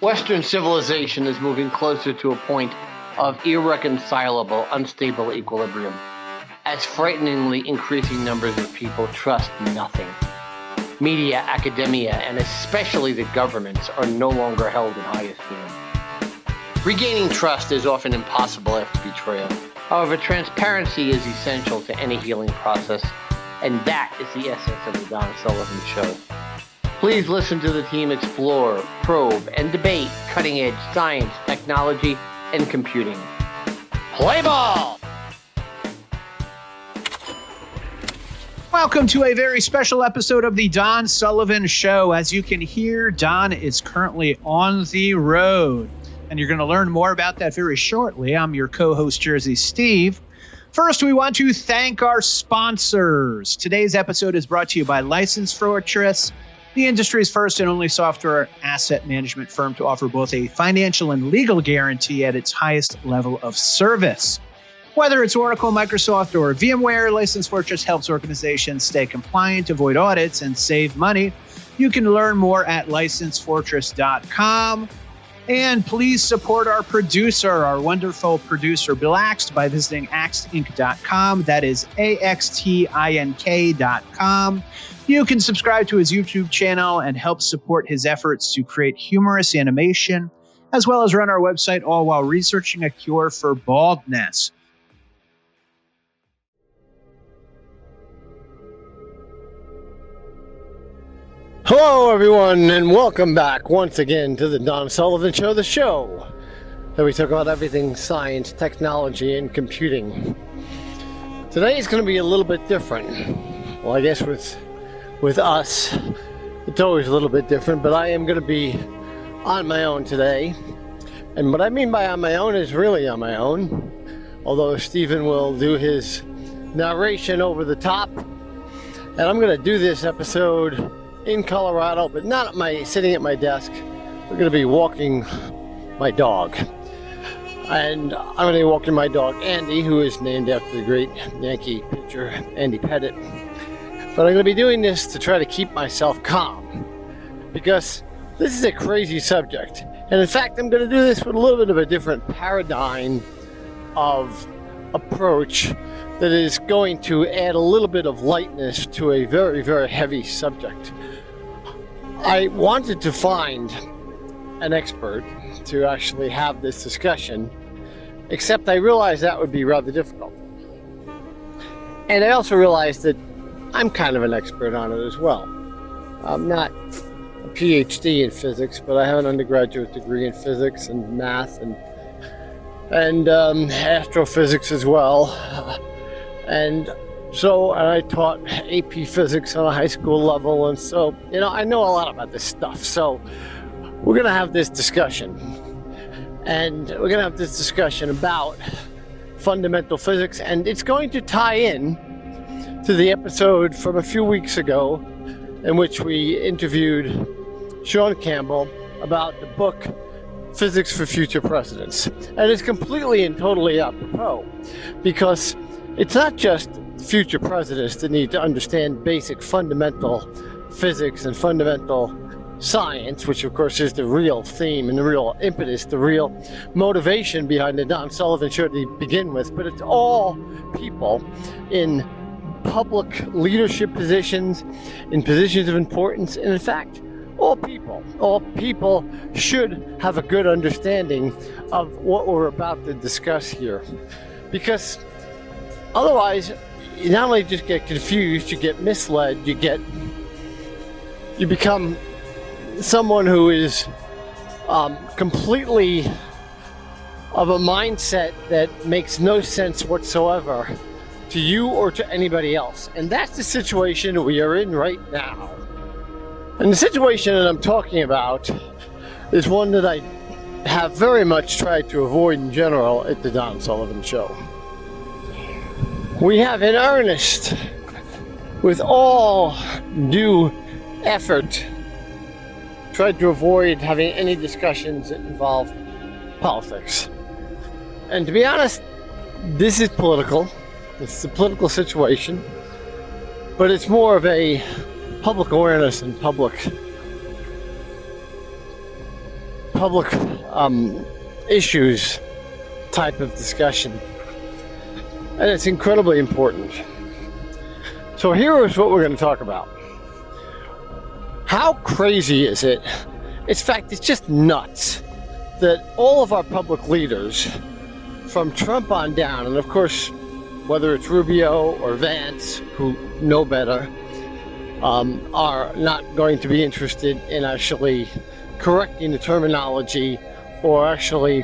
Western civilization is moving closer to a point of irreconcilable, unstable equilibrium, as frighteningly increasing numbers of people trust nothing. Media, academia, and especially the governments are no longer held in high esteem. Regaining trust is often impossible after betrayal. However, transparency is essential to any healing process, and that is the essence of the Don Sullivan Show. Please listen to the team explore, probe, and debate cutting-edge science, technology, and computing. Play ball! Welcome to a very special episode of the Don Sullivan Show. As you can hear, Don is currently on the road, and you're going to learn more about that very shortly. I'm your co-host, Jersey Steve. First, we want to thank our sponsors. Today's episode is brought to you by License Fortress, the industry's first and only software asset management firm to offer both a financial and legal guarantee at its highest level of service. Whether it's Oracle, Microsoft, or VMware, License Fortress helps organizations stay compliant, avoid audits, and save money. You can learn more at licensefortress.com. And please support our producer, our wonderful producer, Bill Axt, by visiting axtinc.com. That is AXTINK.com. You can subscribe to his YouTube channel and help support his efforts to create humorous animation, as well as run our website, all while researching a cure for baldness. Hello, everyone, and welcome back once again to the Don Sullivan Show, the show that we talk about everything science, technology, and computing. Today is going to be a little bit different. Well, I guess with us, it's always a little bit different, but I am going to be on my own today. And what I mean by on my own is really on my own, although Stephen will do his narration over the top. And I'm going to do this episode in Colorado, but not sitting at my desk. We're going to be walking my dog. And I'm going to be walking my dog, Andy, who is named after the great Yankee pitcher, Andy Pettitte. But I'm going to be doing this to try to keep myself calm, because this is a crazy subject. And in fact, I'm going to do this with a little bit of a different paradigm of approach that is going to add a little bit of lightness to a very, very heavy subject. I wanted to find an expert to actually have this discussion, except I realized that would be rather difficult. And I also realized that I'm kind of an expert on it as well. I'm not a PhD in physics, but I have an undergraduate degree in physics and math and astrophysics as well. And I taught AP physics on a high school level, and so, I know a lot about this stuff. So we're going to have this discussion. And we're going to have this discussion about fundamental physics, and it's going to tie in to the episode from a few weeks ago in which we interviewed Sean Campbell about the book Physics for Future Presidents. And it's completely and totally apropos, because it's not just future presidents that need to understand basic fundamental physics and fundamental science, which of course is the real theme and the real impetus, the real motivation behind the Don Sullivan Show to begin with, but it's all people in public leadership positions, in positions of importance, and in fact, all people should have a good understanding of what we're about to discuss here. Because otherwise, you not only just get confused, you get misled, you become someone who is completely of a mindset that makes no sense whatsoever to you or to anybody else. And that's the situation we are in right now. And the situation that I'm talking about is one that I have very much tried to avoid in general at the Don Sullivan Show. We have in earnest, with all due effort, tried to avoid having any discussions that involve politics. And to be honest, this is political. It's a political situation, but it's more of a public awareness and public public issues type of discussion. And it's incredibly important. So here is what we're going to talk about. How crazy is it? In fact, it's just nuts that all of our public leaders, from Trump on down, and of course, whether it's Rubio or Vance, who know better, are not going to be interested in actually correcting the terminology or actually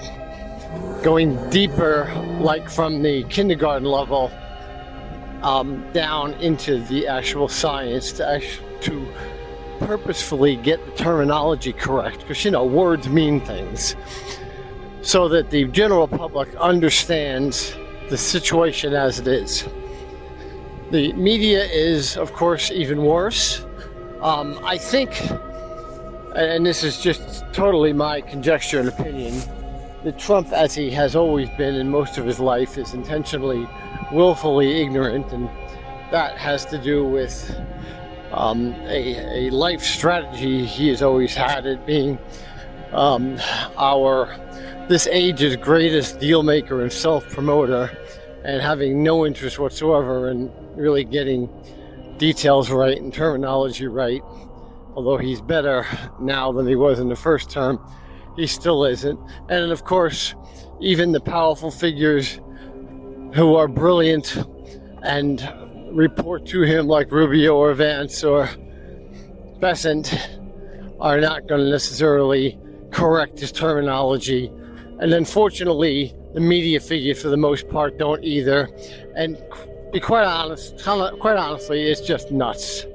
going deeper, like from the kindergarten level down into the actual science to purposefully get the terminology correct, because words mean things, so that the general public understands the situation as it is. The media is, of course, even worse. I think, and this is just totally my conjecture and opinion, that Trump, as he has always been in most of his life, is intentionally, willfully ignorant, and that has to do with a life strategy he has always had, it being this age's greatest deal maker and self-promoter, and having no interest whatsoever in really getting details right and terminology right. Although he's better now than he was in the first term, he still isn't. And of course, even the powerful figures who are brilliant and report to him, like Rubio or Vance or Besant, are not going to necessarily correct his terminology. And unfortunately, the media figures, for the most part, don't either. And to be quite honestly, it's just nuts.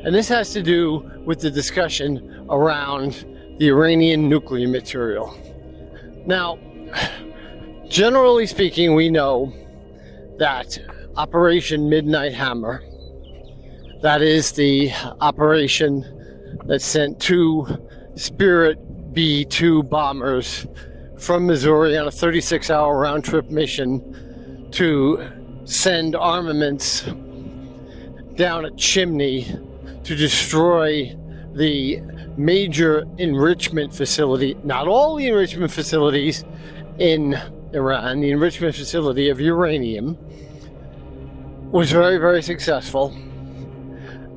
And this has to do with the discussion around the Iranian nuclear material. Now, generally speaking, we know that Operation Midnight Hammer, that is the operation that sent 2 Spirit B-2 bombers from Missouri on a 36-hour round-trip mission to send armaments down a chimney to destroy the major enrichment facility, not all the enrichment facilities in Iran, the enrichment facility of uranium, was very, very successful,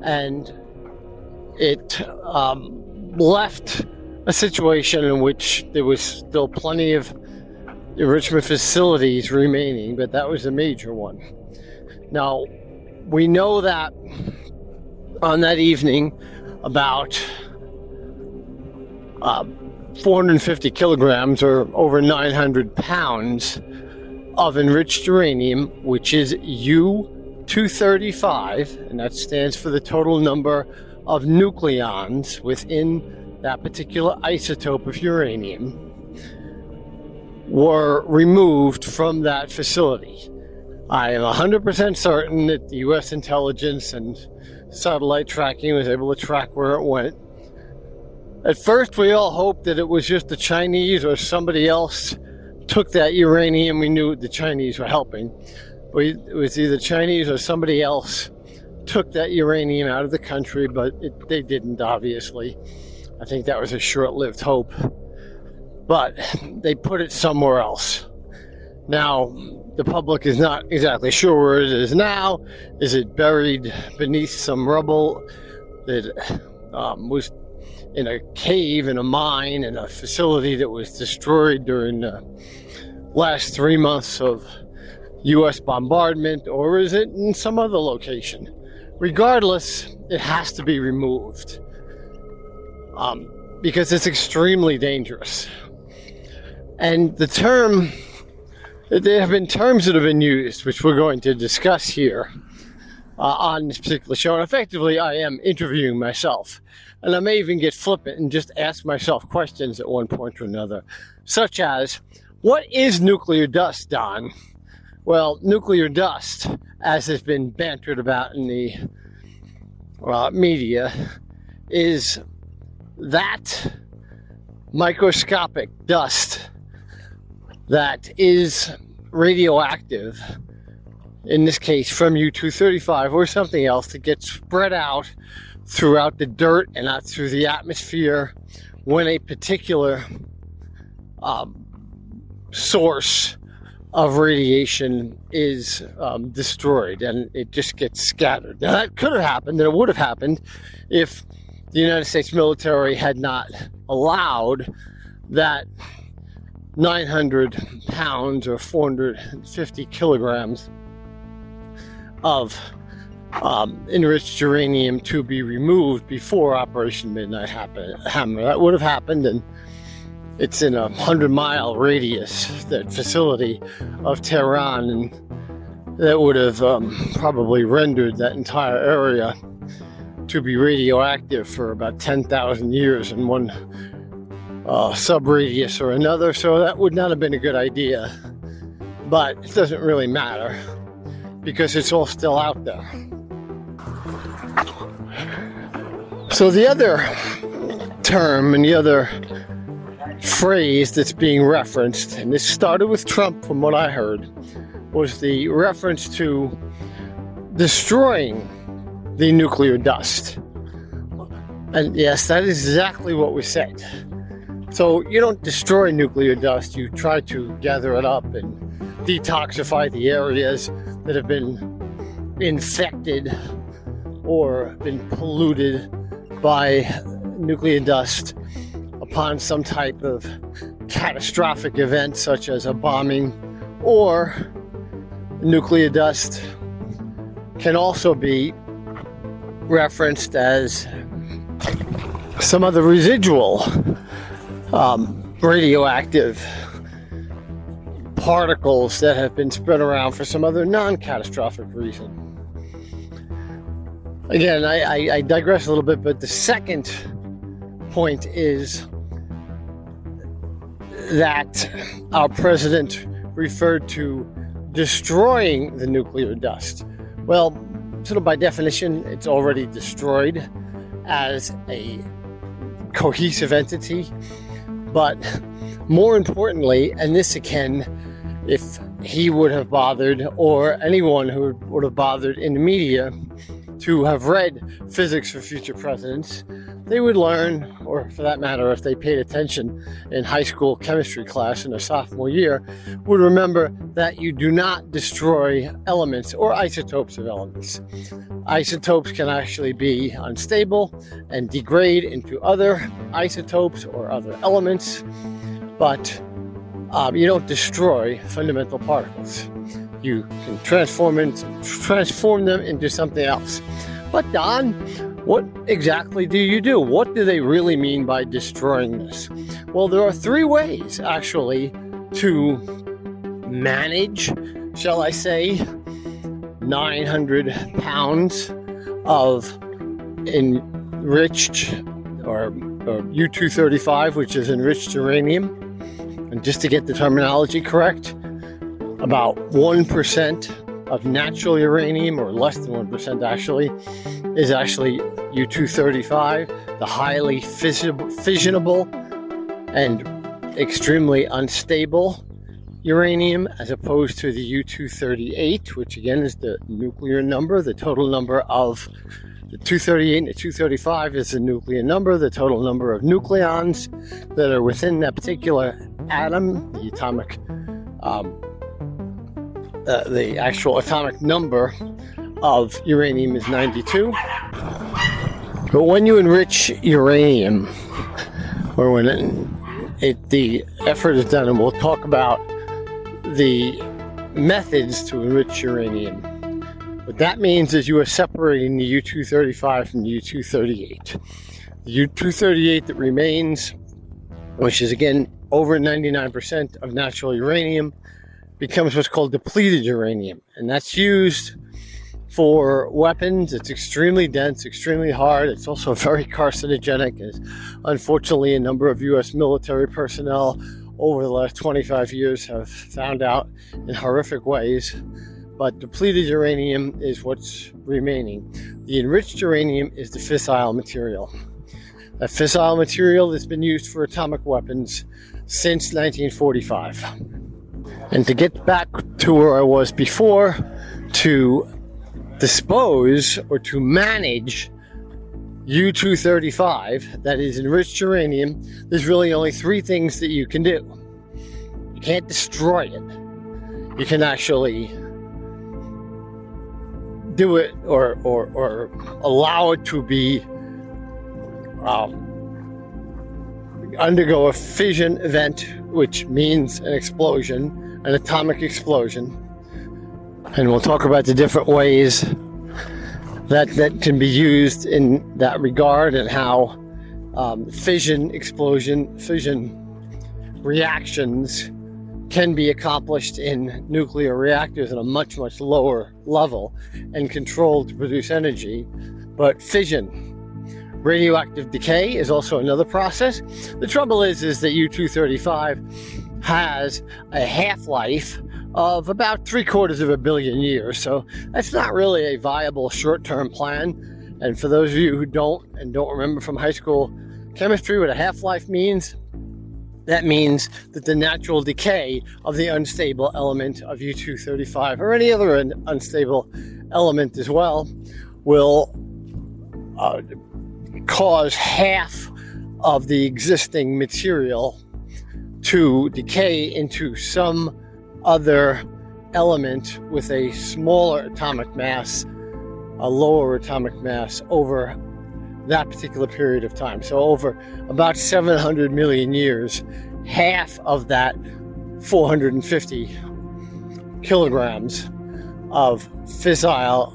and it left a situation in which there was still plenty of enrichment facilities remaining, but that was a major one. Now, we know that on that evening, about 450 kilograms, or over 900 pounds, of enriched uranium, which is U-235, and that stands for the total number of nucleons within that particular isotope of uranium, were removed from that facility. I am 100% certain that the U.S. intelligence and satellite tracking was able to track where it went. At first, we all hoped that it was just the Chinese or somebody else took that uranium. We knew the Chinese were helping, but it was either Chinese or somebody else took that uranium out of the country, but they didn't, obviously. I think that was a short-lived hope, but they put it somewhere else. Now, the public is not exactly sure where it is now. Is it buried beneath some rubble that was in a cave, in a mine, in a facility that was destroyed during the last 3 months of U.S. bombardment, or is it in some other location? Regardless, it has to be removed because it's extremely dangerous. And there have been terms that have been used, which we're going to discuss here on this particular show. And effectively, I am interviewing myself. And I may even get flippant and just ask myself questions at one point or another, such as, what is nuclear dust, Don? Well, nuclear dust, as has been bantered about in the media, is that microscopic dust that is radioactive, in this case from U-235 or something else, that gets spread out throughout the dirt and out through the atmosphere when a particular source of radiation is destroyed, and it just gets scattered. Now, that could have happened, and it would have happened if the United States military had not allowed that 900 pounds or 450 kilograms of enriched uranium to be removed before Operation Midnight Hammer. That would have happened, and it's in a 100-mile radius, that facility of Tehran, and that would have probably rendered that entire area to be radioactive for about 10,000 years in one sub-radius or another, so that would not have been a good idea. But it doesn't really matter, because it's all still out there. So the other term and the other phrase that's being referenced, and this started with Trump from what I heard, was the reference to destroying the nuclear dust. And yes, that is exactly what we said. So you don't destroy nuclear dust, you try to gather it up and detoxify the areas that have been infected or been polluted by nuclear dust upon some type of catastrophic event, such as a bombing, or nuclear dust can also be referenced as some other residual radioactive particles that have been spread around for some other non-catastrophic reason. Again, I digress a little bit, but the second point is that our president referred to destroying the nuclear dust. Well, sort of by definition, it's already destroyed as a cohesive entity. But more importantly, and this again, if he would have bothered, or anyone who would have bothered in the media to have read Physics for Future Presidents, they would learn, or for that matter, if they paid attention in high school chemistry class in their sophomore year, would remember that you do not destroy elements or isotopes of elements. Isotopes can actually be unstable and degrade into other isotopes or other elements, but you don't destroy fundamental particles. You can transform them into something else. But Don, what exactly do you do? What do they really mean by destroying this? Well, there are three ways, actually, to manage, shall I say, 900 pounds of enriched or U-235, which is enriched uranium. And just to get the terminology correct, about 1% of natural uranium, or less than 1% actually, is actually U-235, the highly fissionable and extremely unstable uranium, as opposed to the U-238, which again is the nuclear number. The total number of the 238 and the 235 is the nuclear number, the total number of nucleons that are within that particular atom. The atomic, the actual atomic number of uranium is 92. But when you enrich uranium, or when the effort is done, and we'll talk about the methods to enrich uranium. What that means is you are separating the U-235 from the U-238. The U-238 that remains, which is again over 99% of natural uranium, becomes what's called depleted uranium. And that's used for weapons. It's extremely dense, extremely hard. It's also very carcinogenic, as unfortunately a number of U.S. military personnel over the last 25 years have found out in horrific ways. But depleted uranium is what's remaining. The enriched uranium is the fissile material. That fissile material has been used for atomic weapons since 1945. And to get back to where I was before, to dispose or to manage U-235, that is enriched uranium, there's really only three things that you can do. can't destroy it. You can actually do it or allow it to be undergo a fission event, which means an explosion, an atomic explosion. And we'll talk about the different ways that can be used in that regard, and how fission reactions can be accomplished in nuclear reactors at a much, much lower level and controlled to produce energy. But fission, radioactive decay, is also another process. The trouble is that U-235 has a half-life of about 750 million years, so that's not really a viable short-term plan. And for those of you who don't remember from high school chemistry what a half-life means, that means that the natural decay of the unstable element of U-235, or any other unstable element as well, will cause half of the existing material to decay into some other element with a smaller atomic mass, a lower atomic mass, over that particular period of time. So over about 700 million years, half of that 450 kilograms of fissile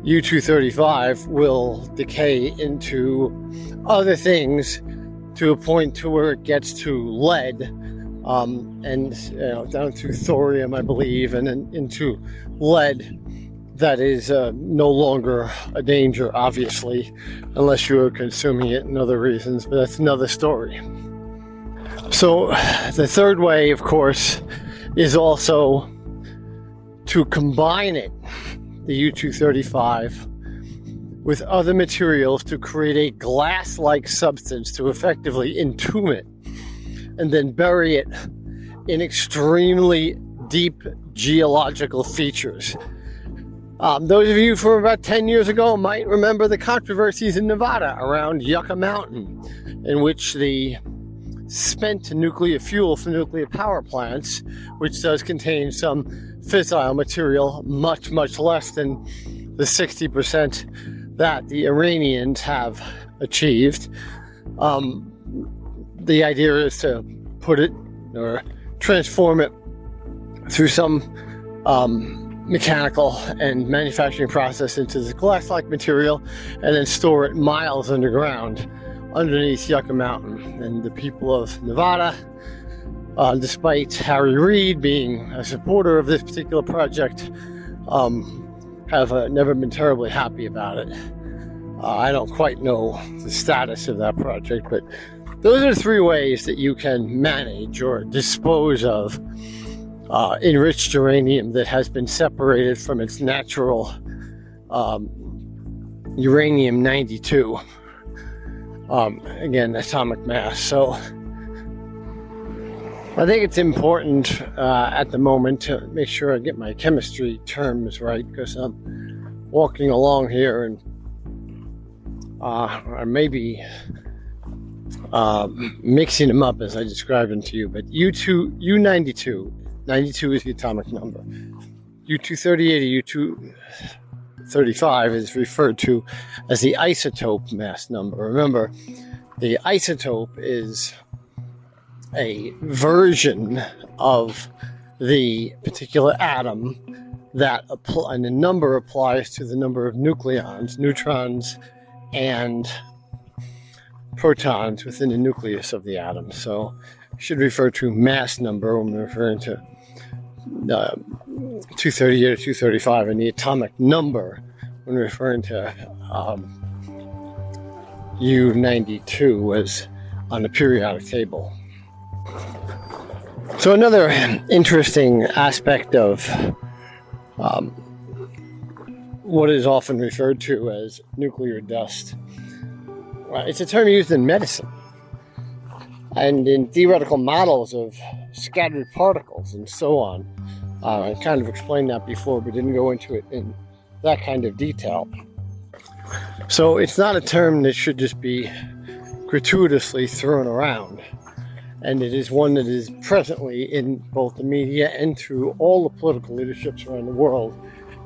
U-235 will decay into other things, to a point to where it gets to lead, and down to thorium, I believe, and then into lead that is no longer a danger, obviously, unless you are consuming it in other reasons, but that's another story. So the third way, of course, is also to combine it, the U-235, with other materials to create a glass-like substance to effectively entomb it and then bury it in extremely deep geological features. Those of you from about 10 years ago might remember the controversies in Nevada around Yucca Mountain, in which the spent nuclear fuel from nuclear power plants, which does contain some fissile material, much, much less than the 60% that the Iranians have achieved. The idea is to put it or transform it through some mechanical and manufacturing process into this glass-like material, and then store it miles underground underneath Yucca Mountain. And the people of Nevada, despite Harry Reid being a supporter of this particular project, have never been terribly happy about it. I don't quite know the status of that project, but those are 3 ways that you can manage or dispose of enriched uranium that has been separated from its natural uranium-92, again, atomic mass. So I think it's important at the moment to make sure I get my chemistry terms right, because I'm walking along here and I may be mixing them up as I describe them to you. But U-92, 92 is the atomic number. U-238 or U-235 is referred to as the isotope mass number. Remember, the isotope is a version of the particular atom that and the number applies to the number of nucleons, neutrons, and protons within the nucleus of the atom. So you should refer to mass number when we're referring to 238 or 235, and the atomic number when referring to U-92 as on the periodic table. So another interesting aspect of what is often referred to as nuclear dust, it's a term used in medicine and in theoretical models of scattered particles and so on. I kind of explained that before, but didn't go into it in that kind of detail. So it's not a term that should just be gratuitously thrown around. And it is one that is presently in both the media and through all the political leaderships around the world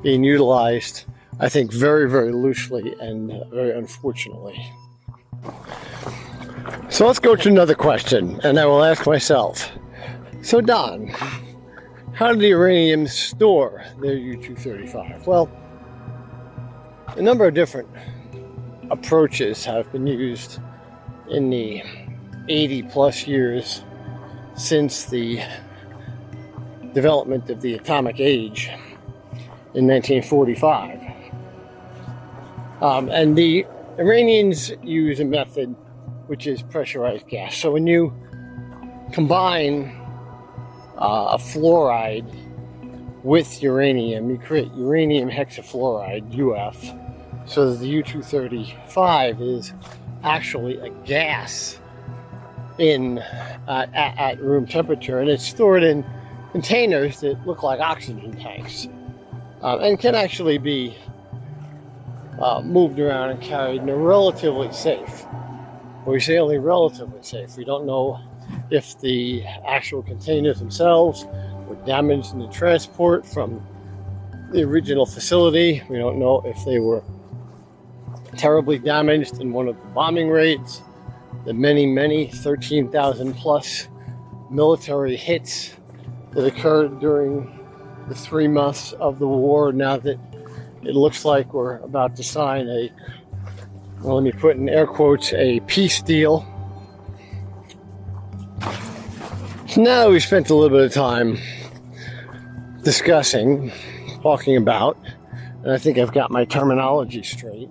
being utilized, I think, very, very loosely and very unfortunately. So let's go to another question, and I will ask myself, so Don, how do the Iranians store their U-235? Well, a number of different approaches have been used in the 80 plus years since the development of the atomic age in 1945. And the Iranians use a method which is pressurized gas. So when you combine a fluoride with uranium, you create uranium hexafluoride, UF, so that the U-235 is actually a gas at room temperature, and it's stored in containers that look like oxygen tanks, and can actually be moved around and carried, and are relatively safe. But we say only relatively safe. We don't know if the actual containers themselves were damaged in the transport from the original facility. We don't know if they were terribly damaged in one of the bombing raids, the many 13,000 plus military hits that occurred during the 3 months of the war. Now that it looks like we're about to sign let me put in air quotes, a peace deal. So now we spent a little bit of time talking about, and I think I've got my terminology straight,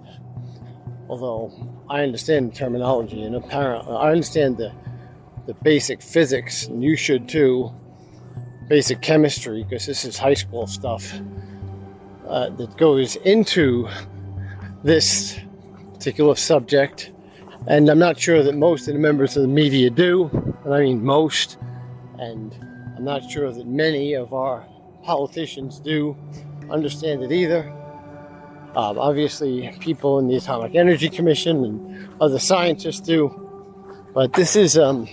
although I understand the terminology, and apparently I understand the basic physics, and you should too, basic chemistry, because this is high school stuff that goes into this particular subject, and I'm not sure that most of the members of the media do, and I mean most, and I'm not sure that many of our politicians do understand it either. Obviously, people in the Atomic Energy Commission and other scientists do, but this is a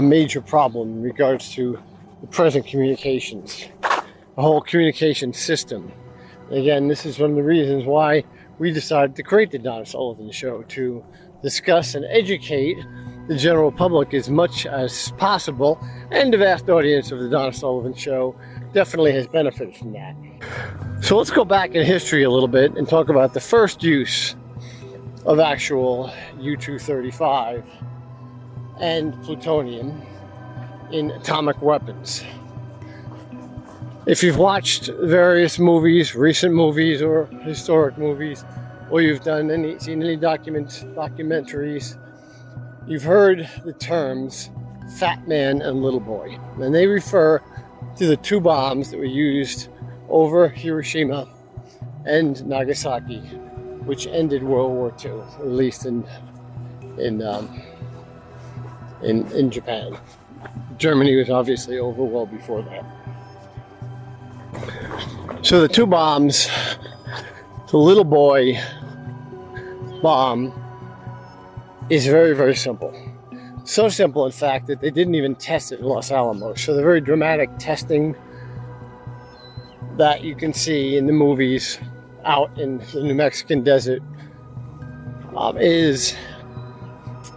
major problem in regards to the present communications, the whole communication system. Again, this is one of the reasons why we decided to create the Don Sullivan Show, to discuss and educate the general public as much as possible, and the vast audience of the Don Sullivan Show definitely has benefited from that. So let's go back in history a little bit and talk about the first use of actual U-235 and plutonium in atomic weapons. If you've watched various movies, recent movies or historic movies, or you've seen any documentaries, you've heard the terms fat man and little boy. And they refer to the two bombs that were used over Hiroshima and Nagasaki, which ended World War II, at least in Japan. Germany was obviously over well before that. So the two bombs, the little boy bomb is very, very simple. So simple, in fact, that they didn't even test it in Los Alamos. So the very dramatic testing that you can see in the movies out in the New Mexican desert is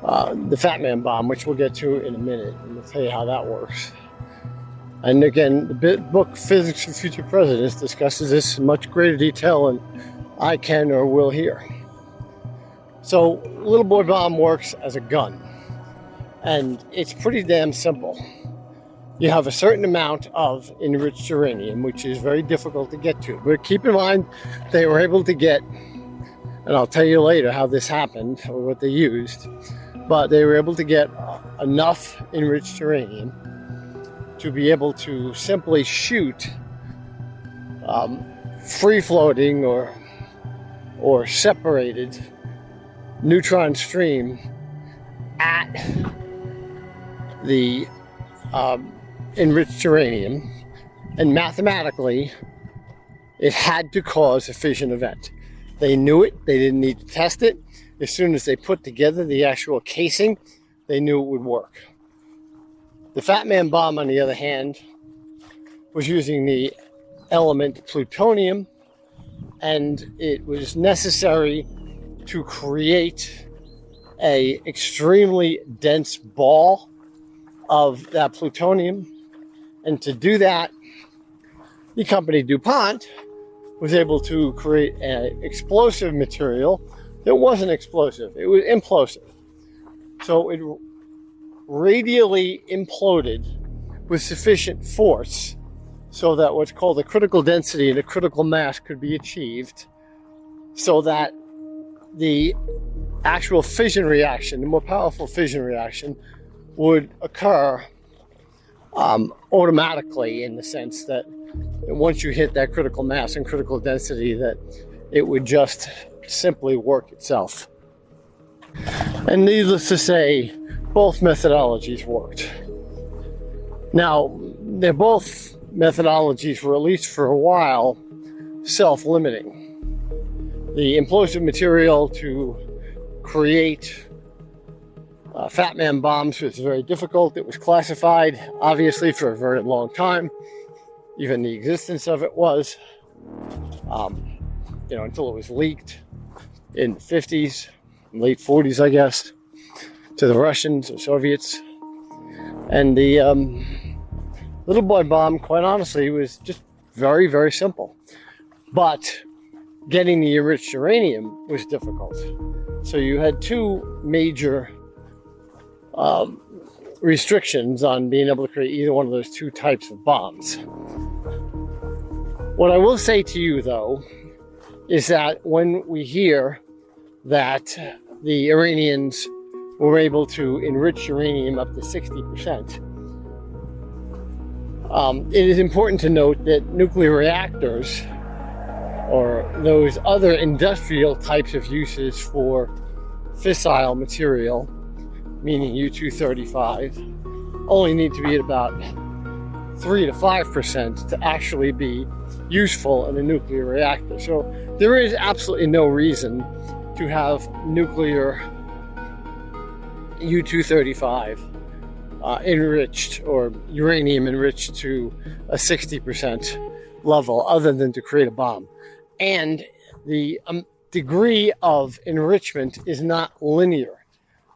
the Fat Man bomb, which we'll get to in a minute, and we'll tell you how that works. And again, the book Physics for Future Presidents discusses this in much greater detail than I can or will hear. So, little boy bomb works as a gun, and it's pretty damn simple. You have a certain amount of enriched uranium, which is very difficult to get to. But keep in mind, they were able to get, and I'll tell you later how this happened or what they used, but they were able to get enough enriched uranium to be able to simply shoot free-floating or separated neutron stream at the enriched uranium, and mathematically it had to cause a fission event. They knew it, they didn't need to test it. As soon as they put together the actual casing, they knew it would work. The Fat Man bomb, on the other hand, was using the element plutonium, and it was necessary to create a extremely dense ball of that plutonium. And to do that, the company DuPont was able to create an explosive material that wasn't explosive, it was implosive. So it radially imploded with sufficient force so that what's called a critical density and a critical mass could be achieved, so that the actual fission reaction, the more powerful fission reaction, would occur automatically, in the sense that once you hit that critical mass and critical density, that it would just simply work itself. And needless to say, both methodologies worked. Now, they're both methodologies were, at least for a while, self-limiting. The implosive material to create Fat Man bombs was very difficult. It was classified, obviously, for a very long time. Even the existence of it was, until it was leaked in the 50s, late 40s, I guess, to the Russians or Soviets. And the little boy bomb, quite honestly, was just very, very simple. But getting the enriched uranium was difficult. So you had two major restrictions on being able to create either one of those two types of bombs. What I will say to you, though, is that when we hear that the Iranians were able to enrich uranium up to 60%, it is important to note that nuclear reactors, or those other industrial types of uses for fissile material, meaning U-235, only need to be at about 3 to 5% to actually be useful in a nuclear reactor. So there is absolutely no reason to have nuclear U-235 enriched, or uranium enriched to a 60% level, other than to create a bomb. And the degree of enrichment is not linear.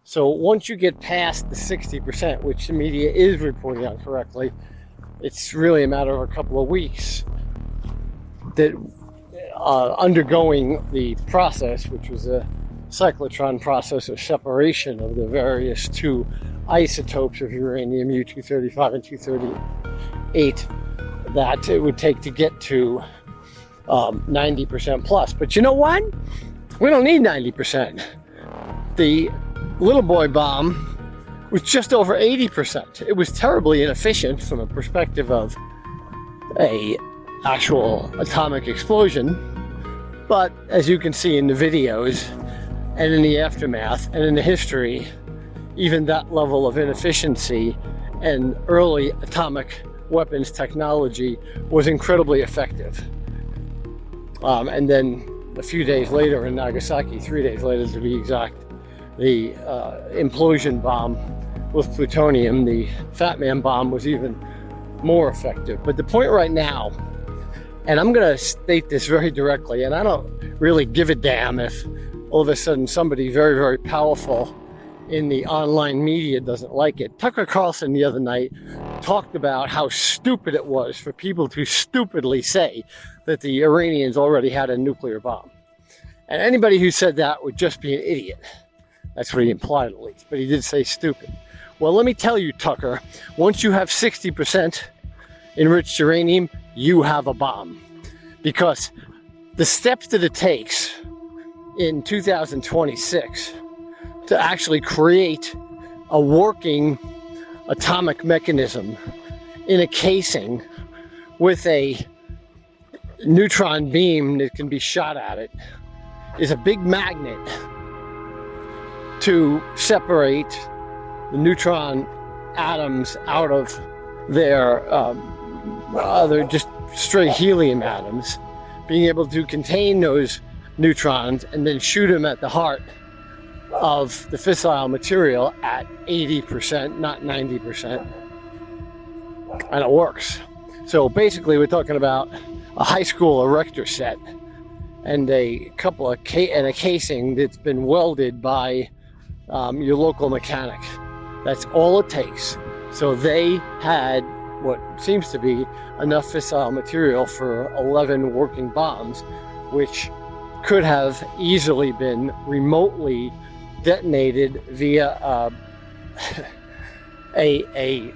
So once you get past the 60%, which the media is reporting on correctly, it's really a matter of a couple of weeks that undergoing the process, which was a cyclotron process of separation of the various two isotopes of uranium, U-235 and 238, that it would take to get to 90% plus. But you know what? We don't need 90%. The little boy bomb was just over 80%. It was terribly inefficient from a perspective of a actual atomic explosion. But as you can see in the videos and in the aftermath and in the history, even that level of inefficiency and early atomic weapons technology was incredibly effective. And then a few days later in Nagasaki, 3 days later to be exact, the implosion bomb with plutonium, the Fat Man bomb, was even more effective. But the point right now, and I'm going to state this very directly, and I don't really give a damn if all of a sudden somebody very, very powerful in the online media doesn't like it. Tucker Carlson the other night talked about how stupid it was for people to stupidly say that the Iranians already had a nuclear bomb. And anybody who said that would just be an idiot. That's what he implied, at least. But he did say stupid. Well, let me tell you, Tucker, once you have 60% enriched uranium, you have a bomb. Because the steps that it takes in 2026 to actually create a working atomic mechanism in a casing with a neutron beam that can be shot at it is a big magnet to separate the neutron atoms out of their other just straight helium atoms, being able to contain those neutrons and then shoot them at the heart of the fissile material at 80%, not 90%. And it works. So basically we're talking about a high school erector set and a couple of and a casing that's been welded by your local mechanic. That's all it takes. So they had what seems to be enough fissile material for 11 working bombs, which could have easily been remotely detonated via a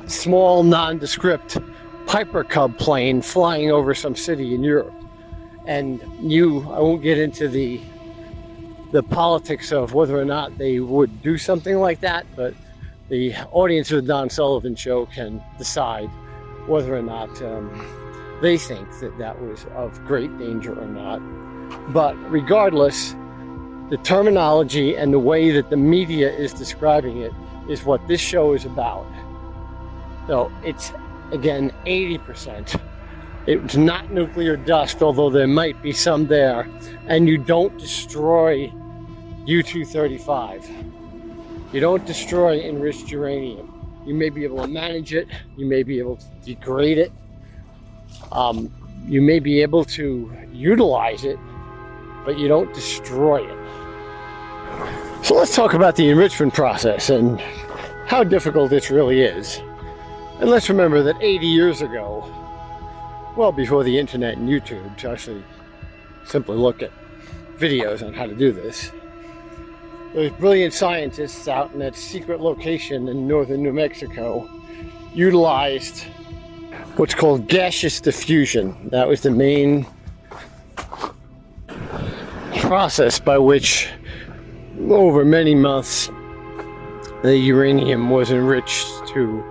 small nondescript Piper Cub plane flying over some city in Europe. And I won't get into the politics of whether or not they would do something like that, but the audience of the Don Sullivan Show can decide whether or not they think that was of great danger or not. But regardless, the terminology and the way that the media is describing it is what this show is about. So it's, again, 80%. It's not nuclear dust, although there might be some there, and you don't destroy U-235. You don't destroy enriched uranium. You may be able to manage it, you may be able to degrade it, you may be able to utilize it, but you don't destroy it. So let's talk about the enrichment process and how difficult this really is. And let's remember that 80 years ago, well before the internet and YouTube to actually simply look at videos on how to do this, those brilliant scientists out in that secret location in northern New Mexico utilized what's called gaseous diffusion. That was the main process by which, over many months, the uranium was enriched to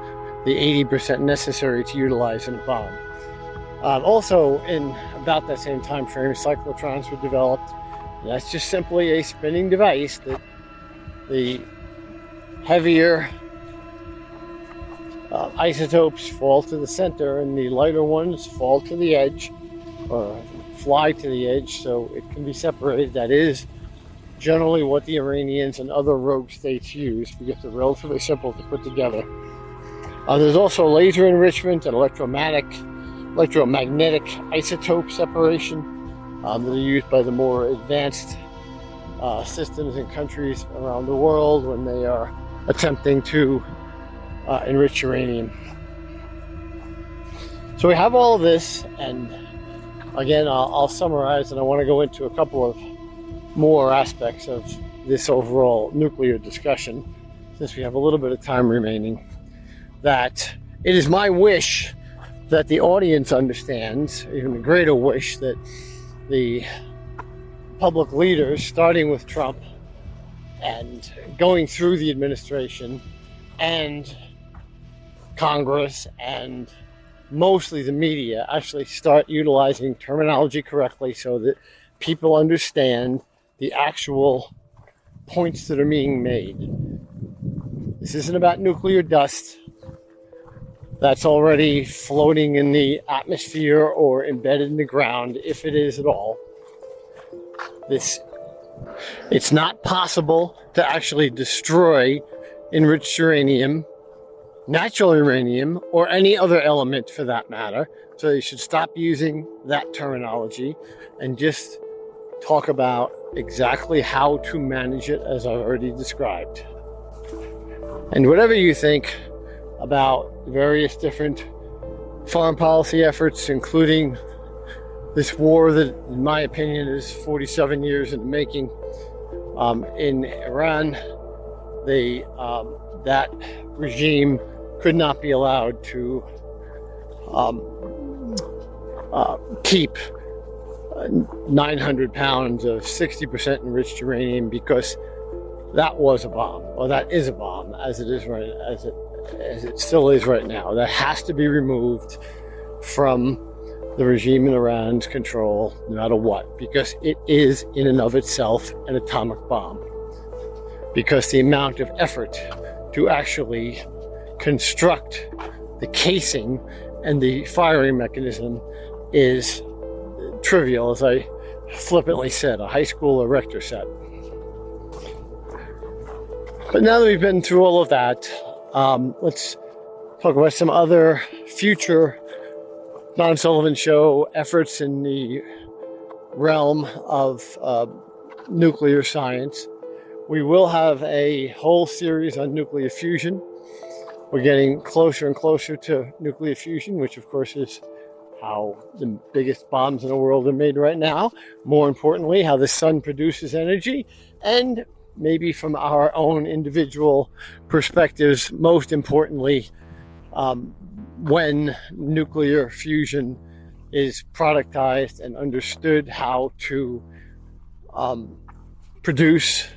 the 80% necessary to utilize in a bomb. Also, in about that same time frame, cyclotrons were developed. That's just simply a spinning device that the heavier isotopes fall to the center and the lighter ones fall to the edge or fly to the edge so it can be separated. That is generally what the Iranians and other rogue states use because they're relatively simple to put together. There's also laser enrichment and electromagnetic isotope separation that are used by the more advanced systems in countries around the world when they are attempting to enrich uranium. So we have all of this, and again, I'll summarize, and I want to go into a couple of more aspects of this overall nuclear discussion, since we have a little bit of time remaining, that it is my wish that the audience understands, even a greater wish, that the public leaders, starting with Trump and going through the administration and Congress and mostly the media, actually start utilizing terminology correctly so that people understand the actual points that are being made. This isn't about nuclear dust that's already floating in the atmosphere or embedded in the ground, if it is at all. It's not possible to actually destroy enriched uranium, natural uranium, or any other element for that matter. So you should stop using that terminology and just talk about exactly how to manage it as I've already described. And whatever you think about various different foreign policy efforts, including this war that, in my opinion, is 47 years in the making in Iran, that regime could not be allowed to keep 900 pounds of 60% enriched uranium, because that was a bomb, or that is a bomb, as it is right, as it still is right now. That has to be removed from the regime in Iran's control, no matter what, because it is in and of itself an atomic bomb. Because the amount of effort to actually construct the casing and the firing mechanism is trivial, as I flippantly said, a high school erector set. But now that we've been through all of that, let's talk about some other future Don Sullivan Show efforts in the realm of nuclear science. We will have a whole series on nuclear fusion. We're getting closer and closer to nuclear fusion, which of course is how the biggest bombs in the world are made right now. More importantly, how the sun produces energy, and maybe from our own individual perspectives, most importantly, when nuclear fusion is productized and understood how to produce,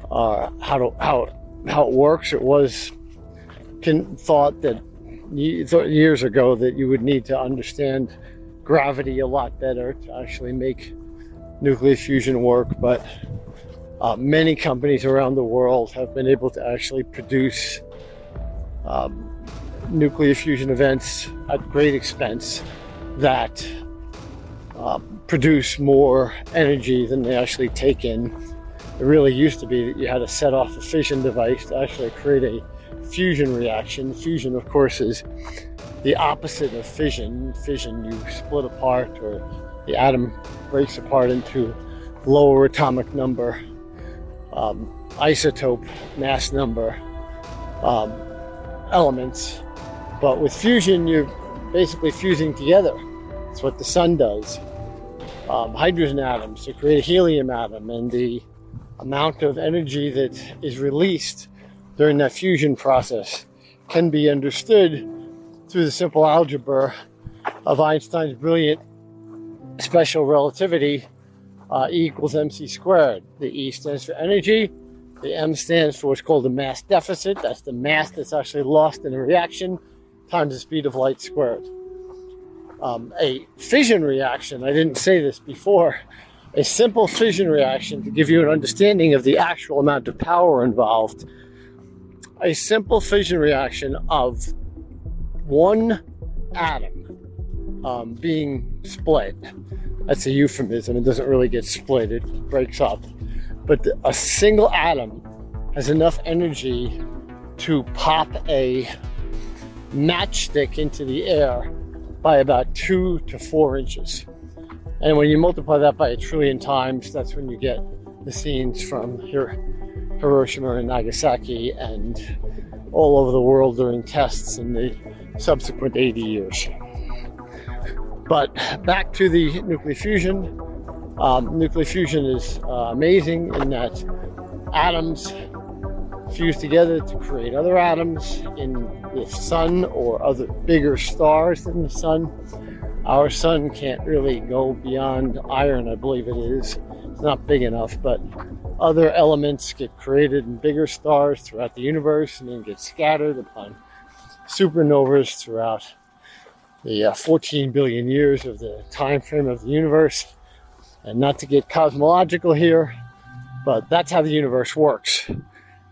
how it works. It was thought that years ago that you would need to understand gravity a lot better to actually make nuclear fusion work, but many companies around the world have been able to actually produce nuclear fusion events at great expense that produce more energy than they actually take in. It really used to be that you had to set off a fission device to actually create a fusion reaction. Fusion, of course, is the opposite of fission. Fission, you split apart, or the atom breaks apart into lower atomic number, isotope mass number elements. But with fusion, you're basically fusing together. That's what the sun does. Hydrogen atoms to create a helium atom, and the amount of energy that is released during that fusion process can be understood through the simple algebra of Einstein's brilliant special relativity, E equals mc squared. The E stands for energy, the M stands for what's called the mass deficit. That's the mass that's actually lost in a reaction, times the speed of light squared. A fission reaction, I didn't say this before, a simple fission reaction, to give you an understanding of the actual amount of power involved, a simple fission reaction of one atom being split. That's a euphemism. It doesn't really get split. It breaks up. But a single atom has enough energy to pop a matchstick into the air by about 2 to 4 inches. And when you multiply that by 1 trillion times, that's when you get the scenes from Hiroshima and Nagasaki and all over the world during tests in the subsequent 80 years. But back to the nuclear fusion. Nuclear fusion is amazing in that atoms fuse together to create other atoms in the sun or other bigger stars than the sun. Our sun can't really go beyond iron, I believe it is. It's not big enough, but other elements get created in bigger stars throughout the universe and then get scattered upon supernovas throughout the 14 billion years of the time frame of the universe. And not to get cosmological here, but that's how the universe works.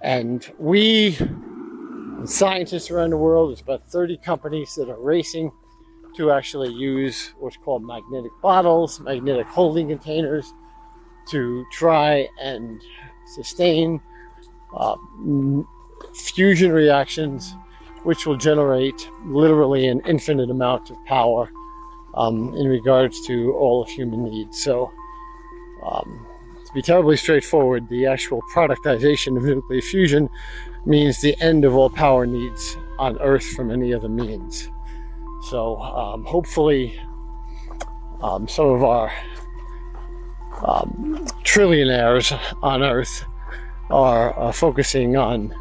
And we, scientists around the world, there's about 30 companies that are racing to actually use what's called magnetic bottles, magnetic holding containers, to try and sustain fusion reactions, which will generate literally an infinite amount of power in regards to all of human needs. So, to be terribly straightforward, the actual productization of nuclear fusion means the end of all power needs on Earth from any other means. So hopefully some of our trillionaires on Earth are focusing on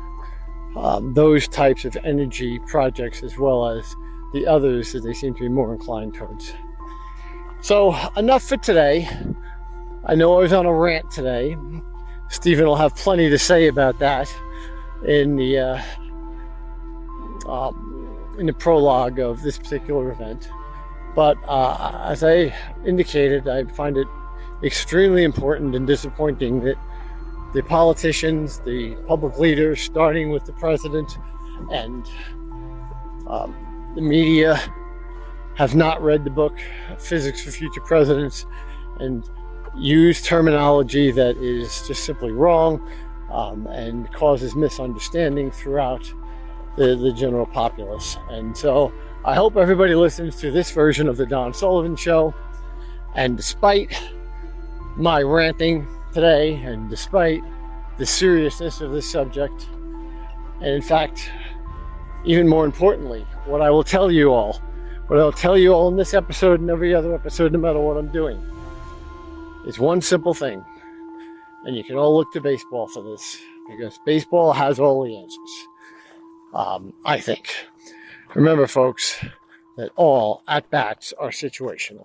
those types of energy projects, as well as the others that they seem to be more inclined towards. So enough for today. I know I was on a rant today. Stephen will have plenty to say about that in the prologue of this particular event. But as I indicated, I find it extremely important and disappointing that the politicians, the public leaders, starting with the president and the media, have not read the book Physics for Future Presidents and use terminology that is just simply wrong. and causes misunderstanding throughout the general populace. And so I hope everybody listens to this version of the Don Sullivan Show. And despite my ranting today, and despite the seriousness of this subject, and in fact, even more importantly, what I'll tell you all in this episode and every other episode, no matter what I'm doing, is one simple thing. And you can all look to baseball for this, because baseball has all the answers, I think. Remember, folks, that all at-bats are situational.